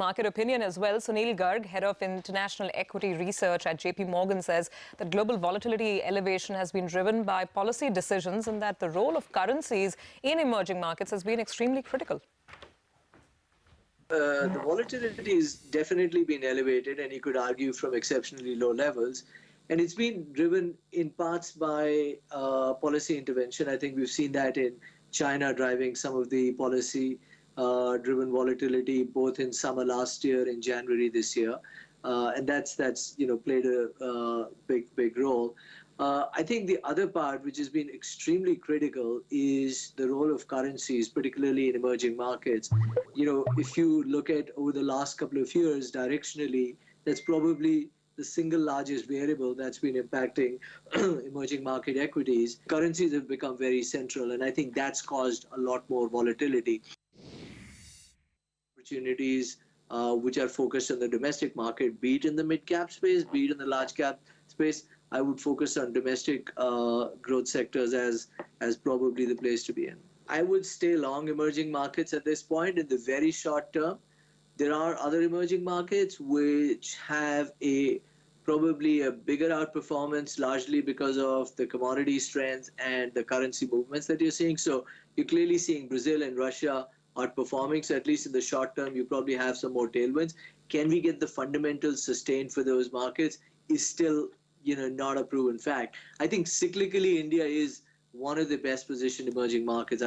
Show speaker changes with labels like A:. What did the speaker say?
A: market opinion as well. Sunil Garg, head of international equity research at JP Morgan, says that global volatility elevation has been driven by policy decisions and that the role of currencies in emerging markets has been extremely critical.
B: The volatility has definitely been elevated, and you could argue from exceptionally low levels. And it's been driven in parts by policy intervention. I think we've seen that in China driving some of the policy driven volatility, both in summer last year and January this year. And that's played a big role. I think the other part, which has been extremely critical, is the role of currencies, particularly in emerging markets. If you look at over the last couple of years, directionally, that's probably the single largest variable that's been impacting emerging market equities. Currencies have become very central, and I think that's caused a lot more volatility. Opportunities which are focused on the domestic market, be it in the mid-cap space, be it in the large-cap space, I would focus on domestic growth sectors as probably the place to be in. I would stay long emerging markets at this point in the very short term. There are other emerging markets which have probably a bigger outperformance, largely because of the commodity strength and the currency movements that you're seeing. So you're clearly seeing Brazil and Russia outperforming. So at least in the short term, you probably have some more tailwinds. Can we get the fundamentals sustained for those markets is still not a proven fact. I think cyclically, India is one of the best positioned emerging markets.